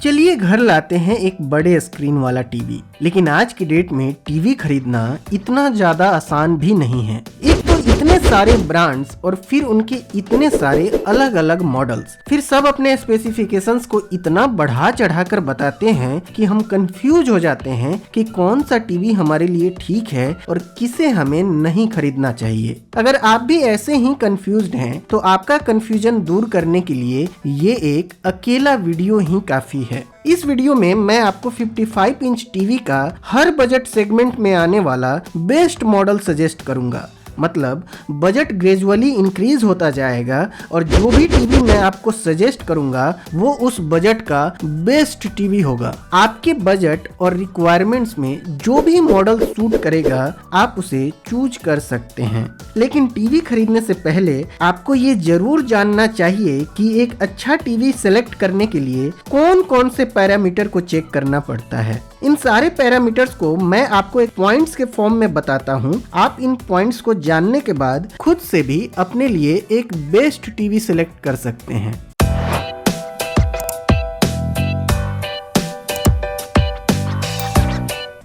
चलिए घर लाते हैं एक बड़े स्क्रीन वाला टीवी। लेकिन आज की डेट में टीवी खरीदना इतना ज्यादा आसान भी नहीं है। एक तो इतने सारे ब्रांड्स और फिर उनके इतने सारे अलग अलग मॉडल्स, फिर सब अपने स्पेसिफिकेशंस को इतना बढ़ा चढ़ाकर बताते हैं कि हम कंफ्यूज हो जाते हैं कि कौन सा टीवी हमारे लिए ठीक है और किसे हमें नहीं खरीदना चाहिए। अगर आप भी ऐसे ही कंफ्यूज्ड हैं तो आपका कंफ्यूजन दूर करने के लिए ये एक अकेला वीडियो ही काफी है। इस वीडियो में मैं आपको 55 इंच टीवी का हर बजट सेगमेंट में आने वाला बेस्ट मॉडल सजेस्ट करूंगा। मतलब बजट ग्रेजुअली इंक्रीज होता जाएगा और जो भी टीवी मैं आपको सजेस्ट करूंगा वो उस बजट का बेस्ट टीवी होगा। आपके बजट और रिक्वायरमेंट्स में जो भी मॉडल सूट करेगा आप उसे चूज कर सकते हैं। लेकिन टीवी खरीदने से पहले आपको ये जरूर जानना चाहिए कि एक अच्छा टीवी सेलेक्ट करने के लिए कौन कौन से पैरामीटर को चेक करना पड़ता है। इन सारे पैरामीटर्स को मैं आपको एक पॉइंट्स के फॉर्म में बताता हूँ। आप इन पॉइंट्स को जानने के बाद खुद से भी अपने लिए एक बेस्ट टीवी सिलेक्ट कर सकते हैं।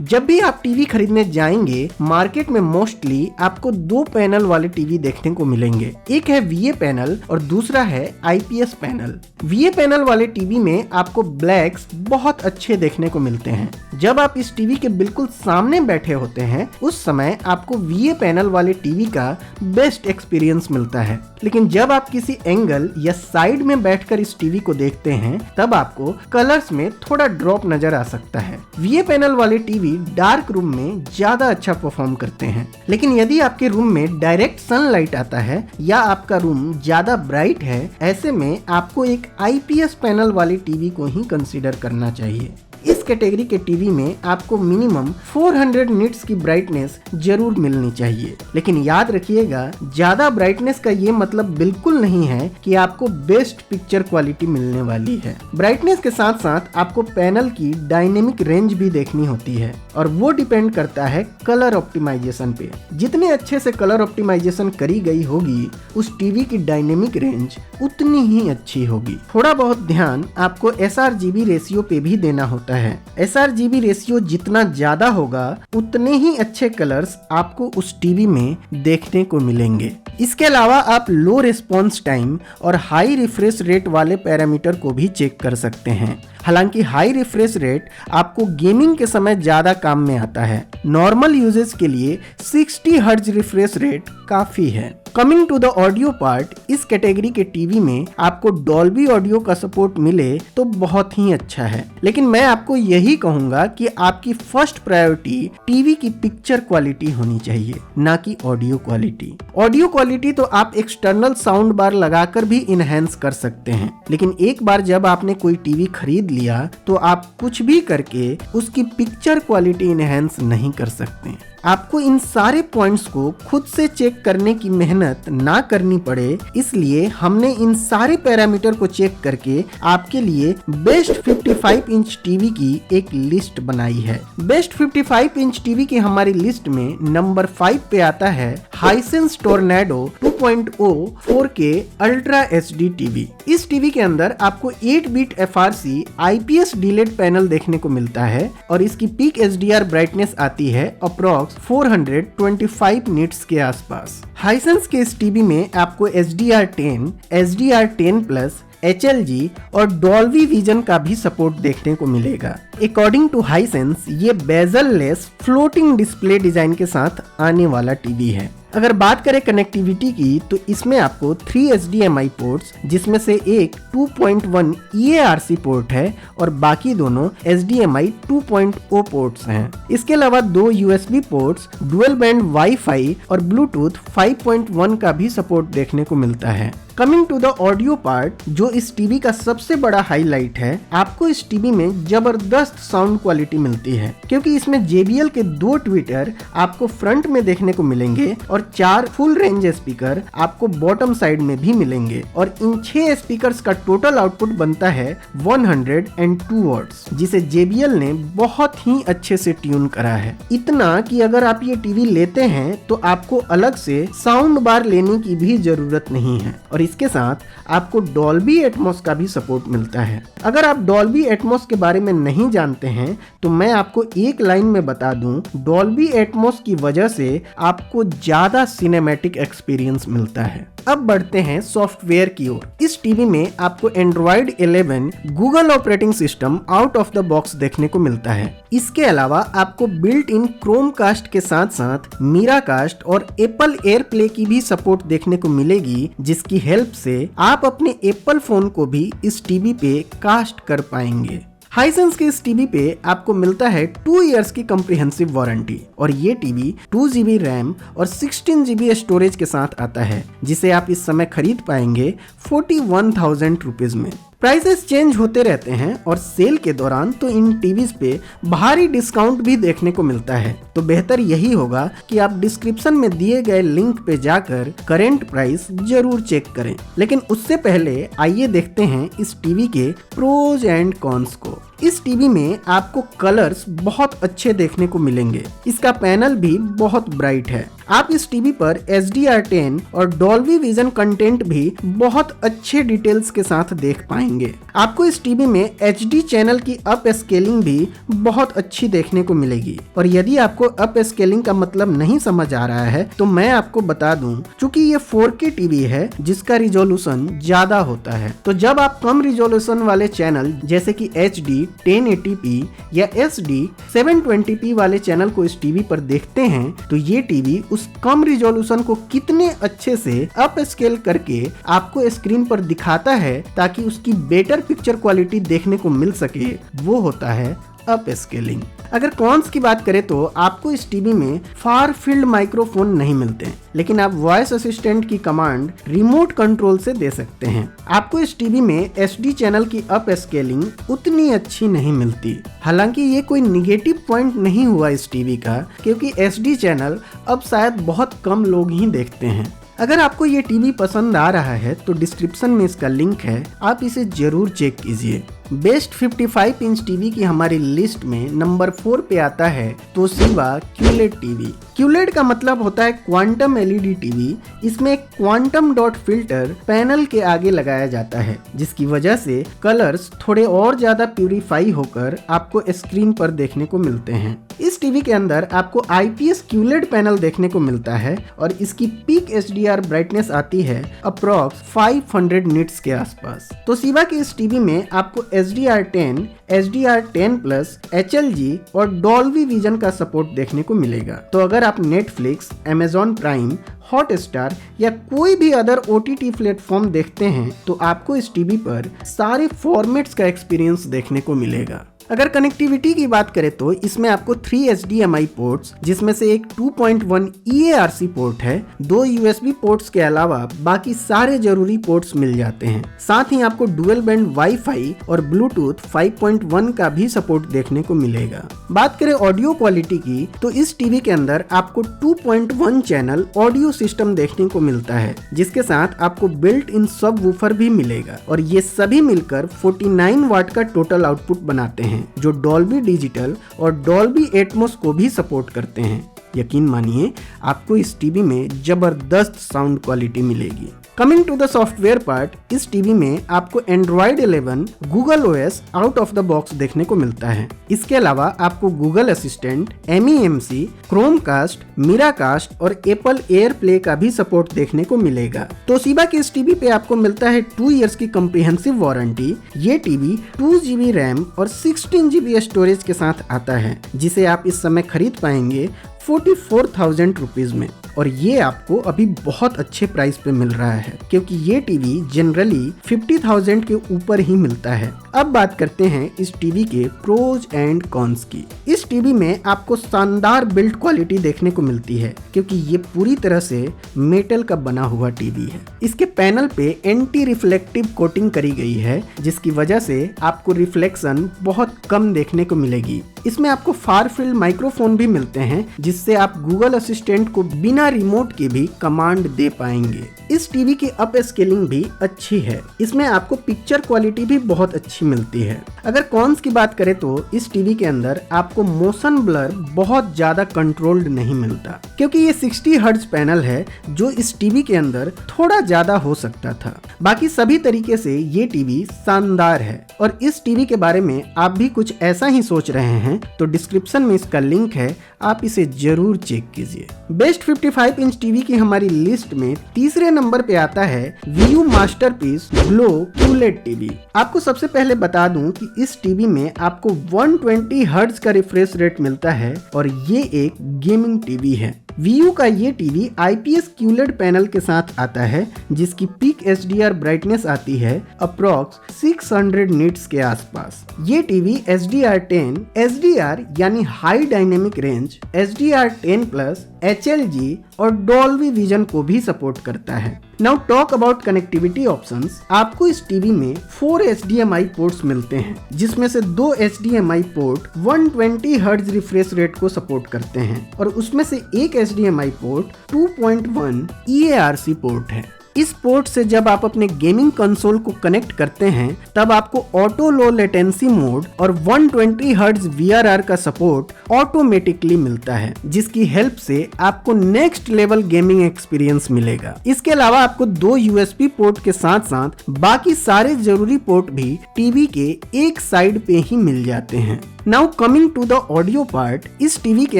जब भी आप टीवी खरीदने जाएंगे मार्केट में मोस्टली आपको दो पैनल वाले टीवी देखने को मिलेंगे। एक है VA पैनल और दूसरा है IPS पैनल। VA पैनल वाले टीवी में आपको ब्लैक्स बहुत अच्छे देखने को मिलते हैं। जब आप इस टीवी के बिल्कुल सामने बैठे होते हैं उस समय आपको VA पैनल वाले टीवी का बेस्ट एक्सपीरियंस मिलता है। लेकिन जब आप किसी एंगल या साइड में बैठकर इस टीवी को देखते हैं तब आपको कलर्स में थोड़ा ड्रॉप नजर आ सकता है। VA पैनल वाले टीवी डार्क रूम में ज्यादा अच्छा परफॉर्म करते हैं। लेकिन यदि आपके रूम में डायरेक्ट सनलाइट आता है या आपका रूम ज्यादा ब्राइट है, ऐसे में आपको एक IPS पैनल वाली टीवी को ही कंसीडर करना चाहिए। इस कैटेगरी के टीवी में आपको मिनिमम 400 निट्स की ब्राइटनेस जरूर मिलनी चाहिए। लेकिन याद रखिएगा ज्यादा ब्राइटनेस का ये मतलब बिल्कुल नहीं है कि आपको बेस्ट पिक्चर क्वालिटी मिलने वाली है। ब्राइटनेस के साथ साथ आपको पैनल की डायनेमिक रेंज भी देखनी होती है और वो डिपेंड करता है कलर ऑप्टिमाइजेशन पे। जितने अच्छे से कलर ऑप्टिमाइजेशन करी गई होगी उस टीवी की डायनेमिक रेंज उतनी ही अच्छी होगी। थोड़ा बहुत ध्यान आपको sRGB रेशियो पे भी देना होता है। sRGB रेशियो जितना ज्यादा होगा उतने ही अच्छे कलर्स आपको उस टीवी में देखने को मिलेंगे। इसके अलावा आप लो रिस्पॉन्स टाइम और हाई रिफ्रेश रेट वाले पैरामीटर को भी चेक कर सकते हैं। हालांकि हाई रिफ्रेश रेट आपको गेमिंग के समय ज्यादा काम में आता है। नॉर्मल यूजेस के लिए 60 हर्ट्ज रिफ्रेश रेट काफी है। Coming to the audio part, इस कैटेगरी के टीवी में आपको डॉल्बी ऑडियो का सपोर्ट मिले तो बहुत ही अच्छा है। लेकिन मैं आपको यही कहूंगा कि आपकी फर्स्ट प्रायोरिटी टीवी की पिक्चर क्वालिटी होनी चाहिए, ना कि ऑडियो क्वालिटी। ऑडियो क्वालिटी तो आप एक्सटर्नल साउंड बार लगाकर भी इनहेंस कर सकते हैं। लेकिन एक बार जब आपने कोई टीवी खरीद लिया तो आप कुछ भी करके उसकी पिक्चर क्वालिटी इनहेंस नहीं कर सकते। आपको इन सारे पॉइंट्स को खुद से चेक करने की मेहनत ना करनी पड़े, इसलिए हमने इन सारे पैरामीटर को चेक करके आपके लिए बेस्ट 55 इंच टीवी की एक लिस्ट बनाई है। बेस्ट 55 इंच टीवी की हमारी लिस्ट में नंबर 5 पे आता है Hisense tornado 2.0 4K ultra HD TV. इस टीवी के अंदर आपको 8 bit FRC IPS delayed panel देखने को मिलता है और इसकी पीक HDR ब्राइटनेस आती है अप्रॉक्स 425 निट्स के आसपास। हाइसेंस के इस टीवी में आपको HDR10, HDR10+, HLG और डॉल्बी विजन का भी सपोर्ट देखने को मिलेगा। अकॉर्डिंग टू हाइसेंस ये bezel less floating display design के साथ आने वाला टीवी है। अगर बात करें कनेक्टिविटी की तो इसमें आपको 3 HDMI पोर्ट्स, जिसमें से एक 2.1 EARC पोर्ट है और बाकी दोनों HDMI 2.0 पोर्ट्स हैं। इसके अलावा 2 USB ports, dual band wifi और ब्लूटूथ 5.1 का भी सपोर्ट देखने को मिलता है। Coming to the audio part, जो इस टीवी का सबसे बड़ा हाईलाइट है, आपको इस टीवी में जबरदस्त साउंड क्वालिटी मिलती है क्योंकि इसमें JBL के 2 ट्विटर आपको फ्रंट में देखने को मिलेंगे और 4 फुल रेंज स्पीकर आपको बॉटम साइड में भी मिलेंगे और इन 6 स्पीकर्स का टोटल आउटपुट बनता है 102 वॉट्स, जिसे JBL ने बहुत ही अच्छे से ट्यून करा है। इतना कि अगर आप ये टीवी लेते हैं तो आपको अलग से साउंड बार लेने की भी जरूरत नहीं है और इसके साथ आपको डॉल्बी एटमॉस का भी सपोर्ट मिलता है। अगर आप डॉल्बी एटमॉस के बारे में नहीं जानते हैं तो मैं आपको एक लाइन में बता दूं, डॉल्बी एटमॉस की वजह से आपको ज्यादा सिनेमैटिक एक्सपीरियंस मिलता है। अब बढ़ते हैं सॉफ्टवेयर की ओर। इस टीवी में आपको Android 11 Google operating system out of the box देखने को मिलता है। इसके अलावा आपको बिल्ट इन क्रोमकास्ट के साथ साथ मीराकास्ट और एप्पल एयरप्ले की भी सपोर्ट देखने को मिलेगी, जिसकी हेल्प से आप अपने एप्पल फोन को भी इस टीवी पे कास्ट कर पाएंगे। हाइसेंस के इस टीवी पे आपको मिलता है 2 इयर्स की कॉम्प्रिहेंसिव वारंटी और ये टीवी 2 GB रैम और 16 GB स्टोरेज के साथ आता है, जिसे आप इस समय खरीद पाएंगे 41,000 रुपीज में। प्राइसेस चेंज होते रहते हैं और सेल के दौरान तो इन टीवीज पे भारी डिस्काउंट भी देखने को मिलता है, तो बेहतर यही होगा कि आप डिस्क्रिप्शन में दिए गए लिंक पे जाकर करंट प्राइस जरूर चेक करें। लेकिन उससे पहले आइए देखते हैं इस टीवी के प्रोज एंड कॉन्स को। इस टीवी में आपको कलर्स बहुत अच्छे देखने को मिलेंगे। इसका पैनल भी बहुत ब्राइट है। आप इस टीवी पर HDR10 और डॉल्बी विजन कंटेंट भी बहुत अच्छे डिटेल्स के साथ देख पाएंगे। आपको इस टीवी में HD चैनल की अप स्केलिंग भी बहुत अच्छी देखने को मिलेगी। और यदि आपको अप स्केलिंग का मतलब नहीं समझ आ रहा है तो मैं आपको बता दूं, चूंकि ये 4K टीवी है जिसका रिजोल्यूशन ज्यादा होता है, तो जब आप कम रिजोल्यूशन वाले चैनल जैसे कि HD 1080p या SD 720p वाले चैनल को इस टीवी पर देखते हैं तो ये टीवी उस कम रिजोल्यूशन को कितने अच्छे से अप स्केल करके आपको स्क्रीन पर दिखाता है ताकि उसकी बेटर पिक्चर क्वालिटी देखने को मिल सके, वो होता है अप स्केलिंग। अगर कॉन्स की बात करें तो आपको इस टीवी में फार फील्ड माइक्रोफोन नहीं मिलते, लेकिन आप वॉइस असिस्टेंट की कमांड रिमोट कंट्रोल से दे सकते हैं। आपको इस टीवी में HD चैनल की अप स्केलिंग उतनी अच्छी नहीं मिलती। हालांकि ये कोई निगेटिव पॉइंट नहीं हुआ इस टीवी का, क्योंकि HD चैनल अब शायद बहुत कम लोग ही देखते हैं। अगर आपको ये टीवी पसंद आ रहा है तो डिस्क्रिप्शन में इसका लिंक है, आप इसे जरूर चेक कीजिए। बेस्ट 55 इंच टीवी की हमारी लिस्ट में नंबर 4 पे आता है तोशिबा QLED टीवी। QLED का मतलब होता है क्वांटम LED टीवी। इसमें एक क्वांटम डॉट फिल्टर पैनल के आगे लगाया जाता है, जिसकी वजह से कलर्स थोड़े और ज्यादा प्यूरिफाई होकर आपको स्क्रीन पर देखने को मिलते हैं। इस टीवी के अंदर आपको IPS QLED पैनल देखने को मिलता है और इसकी पीक HDR ब्राइटनेस आती है अप्रॉक्स 500 निट्स के आसपास। तोशिबा के इस टीवी में आपको HDR10, HDR10+, HLG और डॉल्बी विजन का सपोर्ट देखने को मिलेगा। तो अगर आप नेटफ्लिक्स, Amazon प्राइम, हॉटस्टार या कोई भी अदर OTT प्लेटफॉर्म देखते हैं तो आपको इस टीवी पर सारे फॉर्मेट्स का एक्सपीरियंस देखने को मिलेगा। अगर कनेक्टिविटी की बात करें तो इसमें आपको 3 HDMI पोर्ट्स, जिसमें से एक 2.1 EARC पोर्ट है, 2 USB पोर्ट्स के अलावा बाकी सारे जरूरी पोर्ट्स मिल जाते हैं। साथ ही आपको डुअल बैंड वाईफाई और ब्लूटूथ 5.1 का भी सपोर्ट देखने को मिलेगा। बात करें ऑडियो क्वालिटी की तो इस टीवी के अंदर आपको 2.1 चैनल ऑडियो सिस्टम देखने को मिलता है, जिसके साथ आपको बिल्ट इन सब वूफर भी मिलेगा और ये सभी मिलकर 49 वाट का टोटल आउटपुट बनाते हैं, जो डॉल्बी डिजिटल और डॉल्बी एटमॉस को भी सपोर्ट करते हैं। यकीन मानिए आपको इस टीवी में जबरदस्त साउंड क्वालिटी मिलेगी। Coming to the software part, इस टीवी में आपको Android 11 Google OS out of the box देखने को मिलता है। इसके अलावा आपको Google assistant, MEMC, Chromecast, Miracast और एप्पल एयरप्ले का भी सपोर्ट देखने को मिलेगा। तोशिबा के इस टीवी पे आपको मिलता है 2 इयर्स की कॉम्प्रिहेंसिव वारंटी। ये टीवी 2 GB रैम और 16 GB स्टोरेज के साथ आता है, जिसे आप इस समय खरीद पाएंगे 44,000 रुपीज में। और ये आपको अभी बहुत अच्छे प्राइस पे मिल रहा है, क्योंकि ये टीवी जनरली 50,000 के ऊपर ही मिलता है। अब बात करते हैं इस टीवी के प्रोज एंड कॉन्स की। इस टीवी में आपको शानदार बिल्ड क्वालिटी देखने को मिलती है, क्योंकि ये पूरी तरह से मेटल का बना हुआ टीवी है। इसके पैनल पे एंटी रिफ्लेक्टिव कोटिंग करी गई है, जिसकी वजह से आपको रिफ्लेक्शन बहुत कम देखने को मिलेगी। इसमें आपको फार फील्ड माइक्रोफोन भी मिलते हैं, जिससे आप गूगल असिस्टेंट को बिना रिमोट के भी कमांड दे पाएंगे। इस टीवी की अप स्केलिंग भी अच्छी है। इसमें आपको पिक्चर क्वालिटी भी बहुत अच्छी मिलती है। अगर कॉन्स की बात करें तो इस टीवी के अंदर आपको मोशन ब्लर बहुत ज्यादा कंट्रोल्ड नहीं मिलता, क्योंकि ये 60 हर्ट्ज पैनल है जो इस टीवी के अंदर थोड़ा ज्यादा हो सकता था। बाकी सभी तरीके से ये टीवी शानदार है और इस टीवी के बारे में आप भी कुछ ऐसा ही सोच रहे हैं तो डिस्क्रिप्शन में इसका लिंक है, आप इसे जरूर चेक कीजिए। बेस्ट 55 इंच टीवी की हमारी लिस्ट में तीसरे नंबर पे आता है VU masterpiece glow QLED TV. आपको सबसे पहले बता दूं कि इस टीवी में आपको 120 हर्ट्ज का रिफ्रेश रेट मिलता है और ये एक गेमिंग टीवी है। VU का ये टीवी IPS QLED पैनल के साथ आता है जिसकी पीक HDR ब्राइटनेस आती है अप्रॉक्स 600 निट्स के आसपास। ये टीवी HDR10 HDR यानी high dynamic range, HDR10+, HLG और डॉल्बी विजन को भी सपोर्ट करता है। Now talk about connectivity options. आपको इस टीवी में 4 HDMI पोर्ट्स मिलते हैं जिसमें से 2 HDMI port 120 hertz refresh rate को सपोर्ट करते हैं और उसमें से एक HDMI पोर्ट 2.1 EARC पोर्ट है। इस पोर्ट से जब आप अपने गेमिंग कंसोल को कनेक्ट करते हैं तब आपको ऑटो लो लेटेंसी मोड और 120 हर्ट्ज VRR का सपोर्ट ऑटोमेटिकली मिलता है, जिसकी हेल्प से आपको नेक्स्ट लेवल गेमिंग एक्सपीरियंस मिलेगा। इसके अलावा आपको 2 USB पोर्ट के साथ साथ बाकी सारे जरूरी पोर्ट भी टीवी के एक साइड पे ही मिल जाते हैं। Now coming to the audio part, इस टीवी के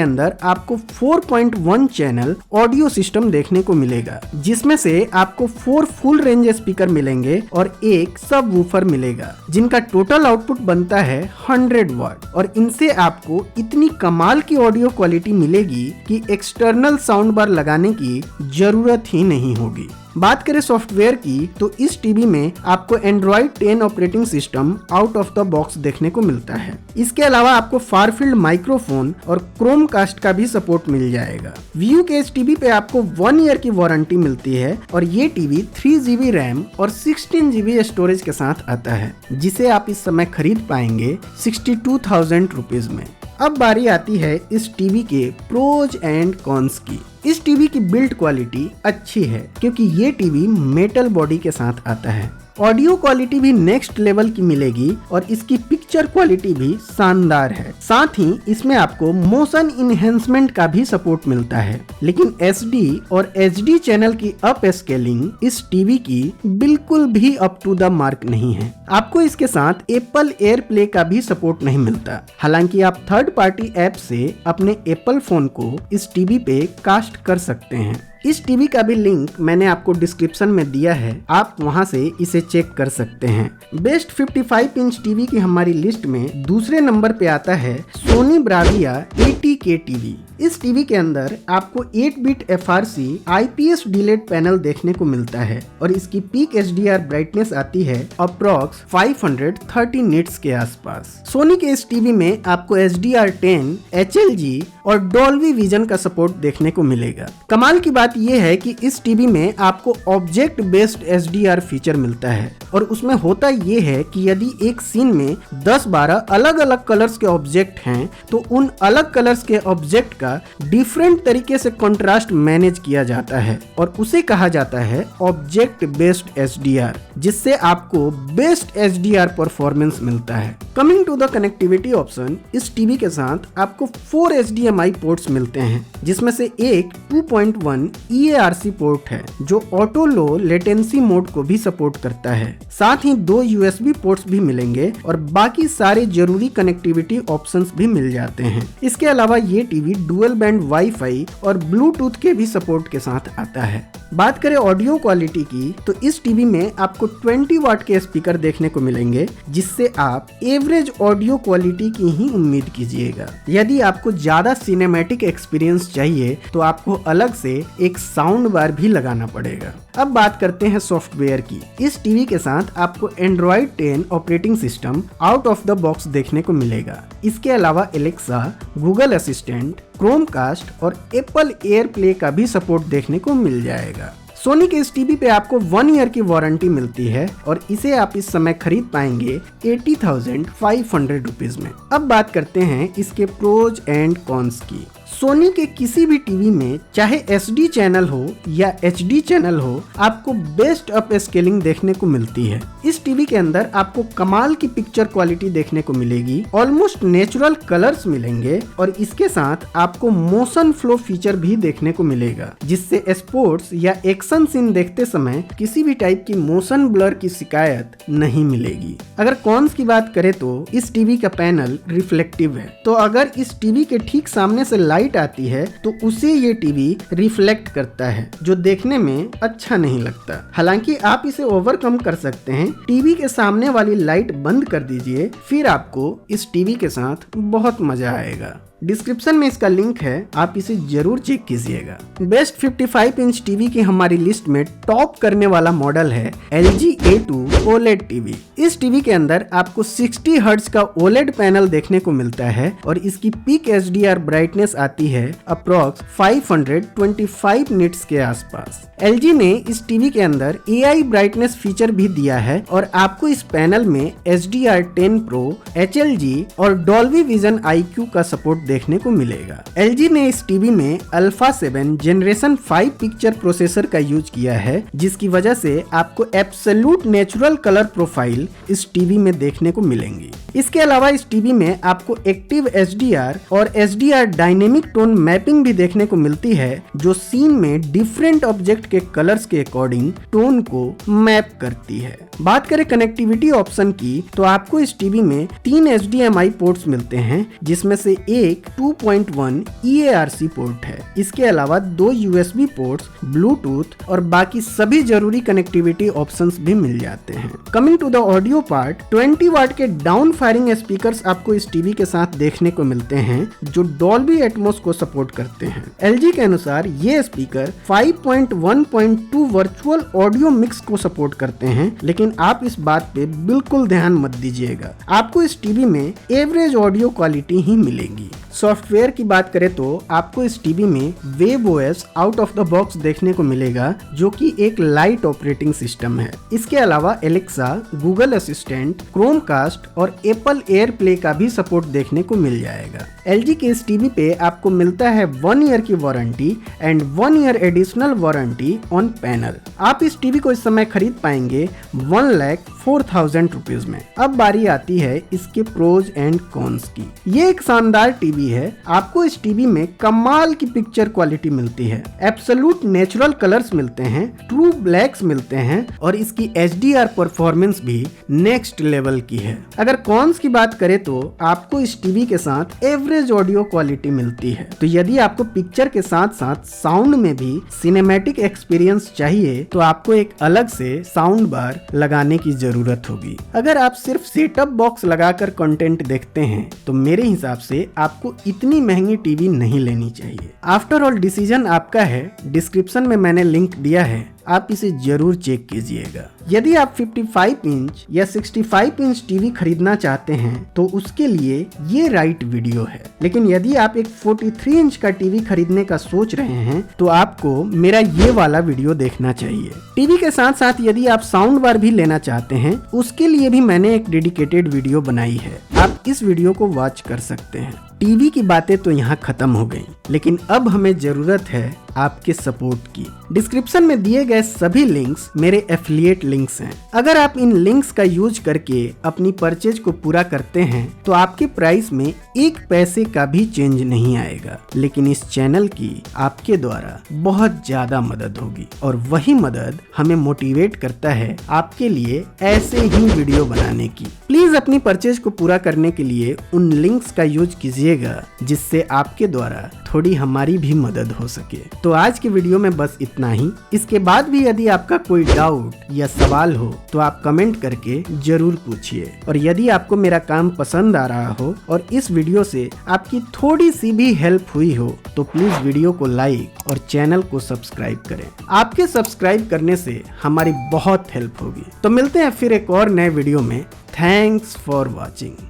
अंदर आपको 4.1 चैनल ऑडियो सिस्टम देखने को मिलेगा जिसमें से आपको 4 फुल रेंज स्पीकर मिलेंगे और एक सब वूफर मिलेगा जिनका टोटल आउटपुट बनता है 100 वाट और इनसे आपको इतनी कमाल की ऑडियो क्वालिटी मिलेगी कि एक्सटर्नल साउंड बार लगाने की जरूरत ही नहीं होगी। बात करें सॉफ्टवेयर की तो इस टीवी में आपको Android 10 operating system out of the box देखने को मिलता है। इसके अलावा आपको फारफील्ड माइक्रोफोन और क्रोमकास्ट का भी सपोर्ट मिल जाएगा। VU के इस टीवी पे आपको 1 ईयर की वारंटी मिलती है और ये टीवी 3GB रैम और 16GB स्टोरेज के साथ आता है जिसे आप इस समय खरीद पाएंगे 62,000 रुपीज में। अब बारी आती है इस टीवी के प्रोज एंड कॉन्स की। इस टीवी की बिल्ड क्वालिटी अच्छी है क्योंकि ये टीवी मेटल बॉडी के साथ आता है। ऑडियो क्वालिटी भी नेक्स्ट लेवल की मिलेगी और इसकी पिक्चर क्वालिटी भी शानदार है। साथ ही इसमें आपको मोशन इनहेंसमेंट का भी सपोर्ट मिलता है, लेकिन SD और HD चैनल की अप स्केलिंग इस टीवी की बिल्कुल भी अप टू द मार्क नहीं है। आपको इसके साथ एप्पल एयरप्ले का भी सपोर्ट नहीं मिलता। हालांकि आप थर्ड पार्टी ऐप से अपने एप्पल फोन को इस टीवी पे कास्ट कर सकते हैं। इस टीवी का भी लिंक मैंने आपको डिस्क्रिप्शन में दिया है, आप वहां से इसे चेक कर सकते हैं। बेस्ट 55 इंच टीवी की हमारी लिस्ट में दूसरे नंबर पे आता है सोनी ब्राविया 80K टीवी। इस टीवी के अंदर आपको 8 bit FRC IPS delayed panel देखने को मिलता है और इसकी पीक HDR ब्राइटनेस आती है अप्रॉक्स 530 निट्स के आसपास। सोनी के इस टीवी में आपको HDR10, HLG और डॉल्बी विजन का सपोर्ट देखने को मिलेगा। कमाल की बात यह है कि इस टीवी में आपको ऑब्जेक्ट बेस्ड HDR फीचर मिलता है और उसमें होता यह है कि यदि एक सीन में 10-12 अलग अलग कलर्स के ऑब्जेक्ट हैं तो उन अलग कलर्स के ऑब्जेक्ट का डिफरेंट तरीके से कंट्रास्ट मैनेज किया जाता है और उसे कहा जाता है ऑब्जेक्ट बेस्ड HDR, जिससे आपको बेस्ट HDR परफॉर्मेंस मिलता है। Coming to the connectivity option, इस टीवी के साथ आपको 4 HDMI पोर्ट्स मिलते हैं जिसमें से एक 2.1 EARC पोर्ट है जो ऑटो लो लेटेंसी मोड को भी सपोर्ट करता है। साथ ही 2 USB पोर्ट्स भी मिलेंगे और बाकी सारे जरूरी कनेक्टिविटी ऑप्शंस भी मिल जाते हैं। इसके अलावा ये टीवी डुअल बैंड वाईफाई और ब्लूटूथ के भी सपोर्ट के साथ आता है। बात करें ऑडियो क्वालिटी की तो इस टीवी में आपको 20 वाट के स्पीकर देखने को मिलेंगे जिससे आप एवरेज ऑडियो क्वालिटी की ही उम्मीद कीजिएगा। यदि आपको ज्यादा सिनेमैटिक एक्सपीरियंस चाहिए तो आपको अलग से एक साउंड बार भी लगाना पड़ेगा। अब बात करते हैं सॉफ्टवेयर की। इस टीवी के साथ आपको Android 10 operating system out of the box देखने को मिलेगा। इसके अलावा एलेक्सा, गूगल असिस्टेंट, क्रोमकास्ट और एप्पल एयरप्ले का भी सपोर्ट देखने को मिल जाएगा। सोनी के इस टीवी पे आपको 1 ईयर की वारंटी मिलती है और इसे आप इस समय खरीद पाएंगे 80,500 रुपीज में। अब बात करते हैं इसके प्रोज एंड कॉन्स की। सोनी के किसी भी टीवी में चाहे SD चैनल हो या HD चैनल हो, आपको बेस्ट अप स्केलिंग देखने को मिलती है। इस टीवी के अंदर आपको कमाल की पिक्चर क्वालिटी देखने को मिलेगी, ऑलमोस्ट नेचुरल कलर्स मिलेंगे और इसके साथ आपको मोशन फ्लो फीचर भी देखने को मिलेगा, जिससे स्पोर्ट्स या एक्शन सीन देखते समय किसी भी टाइप की मोशन ब्लर की शिकायत नहीं मिलेगी। अगर कॉन्स की बात करें तो इस टीवी का पैनल रिफ्लेक्टिव है, तो अगर इस टीवी के ठीक सामने से लाइट आती है तो उसे ये टीवी रिफ्लेक्ट करता है, जो देखने में अच्छा नहीं लगता। हालांकि आप इसे ओवरकम कर सकते हैं। टीवी के सामने वाली लाइट बंद कर दीजिए, फिर आपको इस टीवी के साथ बहुत मजा आएगा। डिस्क्रिप्शन में इसका लिंक है, आप इसे जरूर चेक कीजिएगा। बेस्ट 55 इंच टीवी की हमारी लिस्ट में टॉप करने वाला मॉडल है LG A2 OLED टीवी। इस टीवी के अंदर आपको 60 हर्ट्ज का OLED पैनल देखने को मिलता है और इसकी पीक HDR ब्राइटनेस आती है अप्रॉक्स 525 निट्स के आसपास। LG ने इस टीवी के अंदर AI ब्राइटनेस फीचर भी दिया है और आपको इस पैनल में HDR10 Pro, HLG और Dolby Vision IQ का सपोर्ट देखने को मिलेगा। LG ने इस टीवी में Alpha 7 जनरेशन 5 पिक्चर प्रोसेसर का यूज किया है, जिसकी वजह से आपको एब्सोल्यूट नेचुरल कलर प्रोफाइल इस टीवी में देखने को मिलेंगी। इसके अलावा इस टीवी में आपको एक्टिव HDR और HDR डायनेमिक टोन मैपिंग भी देखने को मिलती है, जो सीन में डिफरेंट ऑब्जेक्ट के कलर्स के अकॉर्डिंग टोन को मैप करती है। बात करें कनेक्टिविटी ऑप्शन की, तो आपको इस टीवी में 3 HDMI पोर्ट्स मिलते हैं, जिसमें से एक 2.1 EARC पोर्ट है। इसके अलावा 2 USB पोर्ट्स, ब्लूटूथ और बाकी सभी जरूरी कनेक्टिविटी ऑप्शंस भी मिल जाते हैं। Coming to the audio part, 20 watt के डाउन फायरिंग स्पीकर्स आपको इस टीवी के साथ देखने को मिलते हैं, जो डॉल्बी एटमॉस को सपोर्ट करते हैं। LG के अनुसार ये स्पीकर 5.1.2 वर्चुअल ऑडियो मिक्स को सपोर्ट करते हैं, लेकिन आप इस बात पे बिल्कुल ध्यान मत दीजिएगा, आपको इस टीवी में एवरेज ऑडियो क्वालिटी ही मिलेगी। सॉफ्टवेयर की बात करें तो आपको इस टीवी में WebOS out of the box देखने को मिलेगा, जो कि एक लाइट ऑपरेटिंग सिस्टम है। इसके अलावा एलेक्सा, गूगल असिस्टेंट, क्रोमकास्ट और एप्पल एयरप्ले का भी सपोर्ट देखने को मिल जाएगा। LG के इस टीवी पे आपको मिलता है 1 ईयर की warranty and 1 year additional warranty on panel. आप इस टीवी को इस समय खरीद पाएंगे 1,04,000 रुपीज में। अब बारी आती है इसके प्रोज एंड कॉन्स की। ये एक शानदार टीवी है। आपको इस टीवी में कमाल की पिक्चर क्वालिटी मिलती है, एब्सोल्यूट नेचुरल कलर्स मिलते हैं, ट्रू ब्लैक्स मिलते हैं और इसकी HDR परफॉर्मेंस भी नेक्स्ट लेवल की है। अगर कॉन्स की बात करें तो आपको इस टीवी के साथ एवरेज ऑडियो क्वालिटी मिलती है। तो यदि आपको पिक्चर के साथ साथ साउंड में भी सिनेमैटिक एक्सपीरियंस चाहिए तो आपको एक अलग से साउंड बार लगाने की जरूरत होगी। अगर आप सिर्फ सेटअप बॉक्स लगाकर कंटेंट देखते हैं तो मेरे हिसाब से आपको इतनी महंगी टीवी नहीं लेनी चाहिए। आफ्टर ऑल डिसीजन आपका है। डिस्क्रिप्शन में मैंने लिंक दिया है, आप इसे जरूर चेक कीजिएगा। यदि आप 55 इंच या 65 इंच टीवी खरीदना चाहते हैं तो उसके लिए ये राइट वीडियो है, लेकिन यदि आप एक 43 इंच का टीवी खरीदने का सोच रहे हैं तो आपको मेरा ये वाला वीडियो देखना चाहिए। टीवी के साथ साथ यदि आप साउंड बार भी लेना चाहते हैं उसके लिए भी मैंने एक डेडिकेटेड वीडियो बनाई है, आप इस वीडियो को वॉच कर सकते हैं। टीवी की बातें तो यहाँ खत्म हो गई, लेकिन अब हमें जरूरत है आपके सपोर्ट की। डिस्क्रिप्शन में दिए गए सभी लिंक्स मेरे एफिलिएट लिंक्स हैं। अगर आप इन लिंक्स का यूज करके अपनी परचेज को पूरा करते हैं तो आपके प्राइस में 1 पैसे का भी चेंज नहीं आएगा, लेकिन इस चैनल की आपके द्वारा बहुत ज्यादा मदद होगी और वही मदद हमें मोटिवेट करता है आपके लिए ऐसे ही वीडियो बनाने की। प्लीज अपनी परचेज को पूरा करने के लिए उन लिंक्स का यूज कीजिएगा, जिससे आपके द्वारा थोड़ी हमारी भी मदद हो सके। तो आज की वीडियो में बस इतना ही। इसके बाद भी यदि आपका कोई डाउट या सवाल हो तो आप कमेंट करके जरूर पूछिए, और यदि आपको मेरा काम पसंद आ रहा हो और इस वीडियो से आपकी थोड़ी सी भी हेल्प हुई हो तो प्लीज वीडियो को लाइक और चैनल को सब्सक्राइब करें। आपके सब्सक्राइब करने से हमारी बहुत हेल्प होगी। तो मिलते हैं फिर एक और नए वीडियो में। Thanks for watching.